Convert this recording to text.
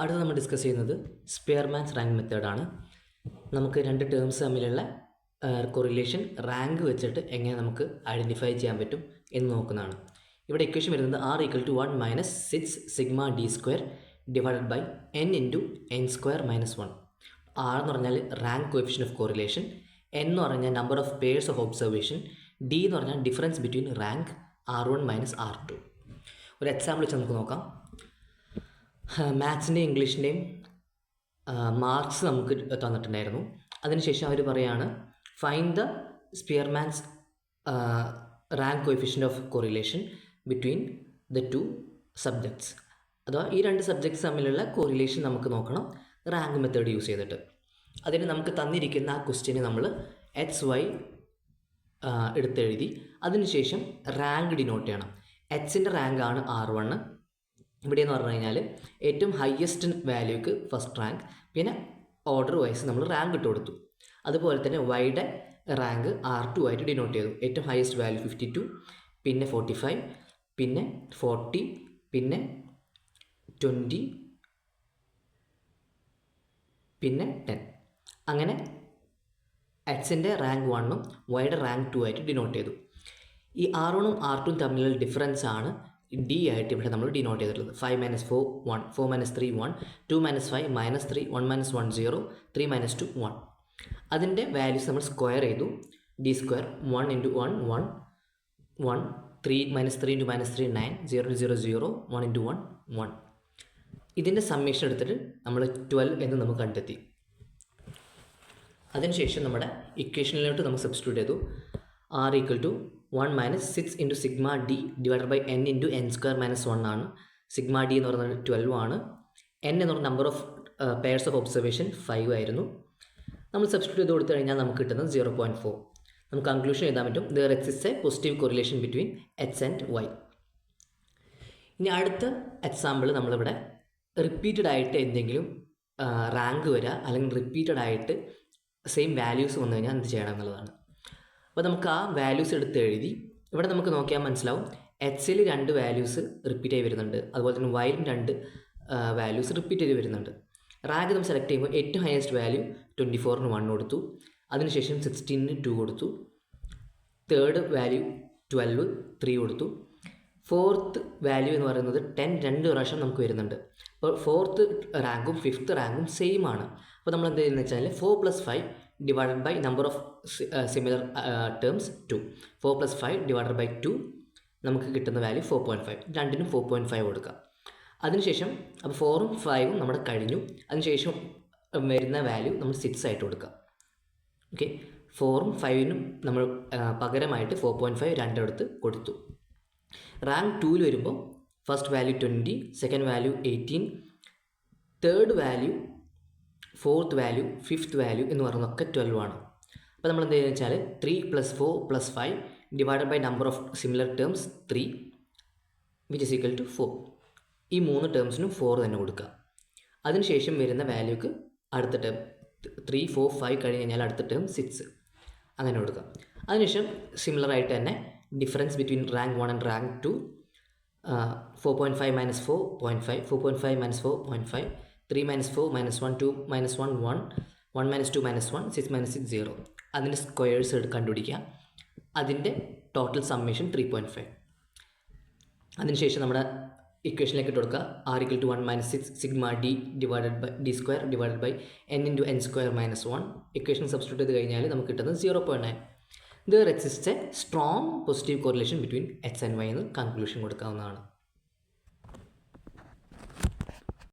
അടുത്ത നമ്മൾ ഡിസ്കസ് ചെയ്യുന്നത് സ്പിയർമാൻസ് റാങ്ക് മെത്തേഡാണ്. നമുക്ക് രണ്ട് ടേംസ് തമ്മിലുള്ള കൊറിലേഷൻ റാങ്ക് വെച്ചിട്ട് എങ്ങനെ നമുക്ക് ഐഡൻറ്റിഫൈ ചെയ്യാൻ പറ്റും എന്ന് നോക്കുന്നതാണ്. ഇവിടെ ഇക്വേഷൻ വരുന്നത് R=1 - 6 sigma d square divided by n into n square minus 1. R എന്ന് പറഞ്ഞാൽ rank coefficient of correlation, n എന്ന് പറഞ്ഞാൽ number of pairs of observation, d എന്ന് പറഞ്ഞാൽ difference between rank R1 - R2. ഒരു എക്സാമ്പിൾ വെച്ച് നമുക്ക് നോക്കാം. മാത്സിൻ്റെയും ഇംഗ്ലീഷിൻ്റെയും മാർക്സ് നമുക്ക് തന്നിട്ടുണ്ടായിരുന്നു. അതിനുശേഷം അവർ പറയുകയാണ് find the Spearman's rank coefficient of correlation between the two subjects. അഥവാ ഈ രണ്ട് സബ്ജക്ട്സ് തമ്മിലുള്ള കോറിലേഷൻ നമുക്ക് നോക്കണം റാങ്ക് മെത്തേഡ് യൂസ് ചെയ്തിട്ട്. അതിന് നമുക്ക് തന്നിരിക്കുന്ന ആ ക്വസ്റ്റ്യന് നമ്മൾ XY എടുത്തെഴുതി അതിനുശേഷം റാങ്ക് ഡിനോട്ട് ചെയ്യണം. എച്ചിൻ്റെ റാങ്ക് ആണ് R1. ഇവിടെ എന്ന് പറഞ്ഞു കഴിഞ്ഞാൽ ഏറ്റവും ഹയസ്റ്റ് വാല്യൂക്ക് ഫസ്റ്റ് റാങ്ക്, പിന്നെ ഓർഡർ വൈസ് നമ്മൾ റാങ്ക് ഇട്ട് കൊടുത്തു. അതുപോലെ തന്നെ വൈയുടെ റാങ്ക് R2 ആയിട്ട് ഡിനോട്ട് ചെയ്തു. ഏറ്റവും ഹയസ്റ്റ് വാല്യൂ 52, പിന്നെ 45, പിന്നെ 40, പിന്നെ 20, പിന്നെ 10. അങ്ങനെ എക്സിൻ്റെ റാങ്ക് 1ഉം വൈയുടെ റാങ്ക് 2 ആയിട്ട് ഡിനോട്ട് ചെയ്തു. ഈ R1ഉം R2ഉം തമ്മിലുള്ള ഡിഫറൻസ് ആണ് D ആയിട്ട് ഇവിടെ നമ്മൾ ഡിനോട്ട് ചെയ്തിട്ടുള്ളത്. 5 - 4 1, 4 - 3 1, 2 - 5 -3, 1 - 1 0, 3 - 2 1. അതിൻ്റെ വാല്യൂസ് നമ്മൾ സ്ക്വയർ ചെയ്തു. D square 1 × 1 1 1, 3 - 3 × -3 9, 0 0 0, 1 × 1 1. ഇതിൻ്റെ സമ്മേഷൻ എടുത്തിട്ട് നമ്മൾ 12 എന്ന് നമുക്ക് കണ്ടെത്തി. അതിനുശേഷം നമ്മുടെ ഇക്വേഷനിലോട്ട് നമ്മൾ സബ്സ്റ്റിറ്റ്യൂട്ട് ചെയ്തു. R=1 - 6 × sigma d divided by n × n square minus 1 ആണ്. സിഗ്മ d എന്ന് പറയുന്നത് 12 ആണ്. n എന്ന് പറഞ്ഞ number of pairs of observation 5 ആയിരുന്നു. നമ്മൾ സബ്സ്റ്റിറ്റ്യൂട്ട് ചെയ്ത് കൊടുത്തു കഴിഞ്ഞാൽ നമുക്ക് കിട്ടുന്നത് 0.4. നമുക്ക് കൺക്ലൂഷൻ എഴുതാൻ പറ്റും there exist a positive correlation between X and Y. ഇനി അടുത്ത എക്സാമ്പിൾ നമ്മളിവിടെ റിപ്പീറ്റഡ് ആയിട്ട് എന്തെങ്കിലും റാങ്ക് വരിക അല്ലെങ്കിൽ റിപ്പീറ്റഡ് ആയിട്ട് സെയിം വാല്യൂസ് വന്നു കഴിഞ്ഞാൽ എന്ത് ചെയ്യണം എന്നുള്ളതാണ്. അപ്പോൾ നമുക്ക് ആ വാല്യൂസ് എടുത്ത് എഴുതി ഇവിടെ നമുക്ക് നോക്കിയാൽ മനസ്സിലാവും എക്സിൽ 2 വാല്യൂസ് റിപ്പീറ്റ് ആയി വരുന്നുണ്ട്, അതുപോലെ തന്നെ വൈലും 2 വാല്യൂസ് റിപ്പീറ്റ് ചെയ്ത് വരുന്നുണ്ട്. റാങ്ക് നമ്മൾ സെലക്ട് ചെയ്യുമ്പോൾ ഏറ്റവും ഹയസ്റ്റ് വാല്യൂ 24ന് 1 കൊടുത്തു, അതിനുശേഷം 16ന് 2 കൊടുത്തു, തേർഡ് വാല്യൂ 12 3 കൊടുത്തു, ഫോർത്ത് വാല്യൂ എന്ന് പറയുന്നത് 10 2 പ്രാവശ്യം നമുക്ക് വരുന്നുണ്ട്. അപ്പോൾ ഫോർത്ത് റാങ്കും ഫിഫ്ത്ത് റാങ്കും സെയിം ആണ്. അപ്പോൾ നമ്മൾ എന്ത് ചെയ്യുന്നത് വെച്ചാൽ 4 + 5 divided by number of similar terms 2. 4 + 5 divided by 2 നമുക്ക് കിട്ടുന്ന വാല്യൂ 4.5. രണ്ടിനും 4.5 കൊടുക്കുക. അതിനുശേഷം അപ്പോൾ 4ഉം 5ഉം നമ്മുടെ കഴിഞ്ഞു. അതിനുശേഷം വരുന്ന വാല്യൂ നമ്മൾ 6 ആയിട്ട് കൊടുക്കുക. ഓക്കെ, 4ഉം 5നും നമ്മൾ പകരമായിട്ട് 4.5 രണ്ടിടത്ത് കൊടുത്തു. റാങ്ക് 2ൽ വരുമ്പോൾ first value 20, second value 18, third value, fourth value, fifth value എന്ന് പറയുന്നതൊക്കെ 12 ആണ്. അപ്പോൾ നമ്മൾ എന്ത് ചെയ്യുന്നത് വെച്ചാൽ 3 + 4 + 5 divided by number of similar terms 3 which is equal to 4. ഈ 3 ടേംസിനും 4 തന്നെ കൊടുക്കുക. അതിനുശേഷം വരുന്ന വാല്യൂക്ക് അടുത്ത ടേം 3 4 5 കഴിഞ്ഞ് കഴിഞ്ഞാൽ അടുത്ത ടേം 6 അങ്ങനെ കൊടുക്കുക. അതിനുശേഷം സിമിലറായിട്ട് തന്നെ difference between rank 1 and rank 2 4.5 - 4.5, 4.5 - 4.5, 3 - 4 - 1 2 - 1 1, 1 - 2 - 1, 6 - 6 0. അതിൻ്റെ സ്ക്വയേഴ്സ് കണ്ടുപിടിക്കുക. അതിൻ്റെ ടോട്ടൽ സമ്മേഷൻ 3.5. അതിനുശേഷം നമ്മുടെ ഇക്വേഷനിലേക്ക് ഇട്ട് കൊടുക്കുക. R=1 - 6 sigma d divided by d square divided by n × n square minus 1. Equation substitute ചെയ്ത് കഴിഞ്ഞാൽ നമുക്ക് കിട്ടുന്നത് 0.9. There exist a strong positive correlation between X and Y എന്ന് കൺക്ലൂഷൻ കൊടുക്കാവുന്നതാണ്.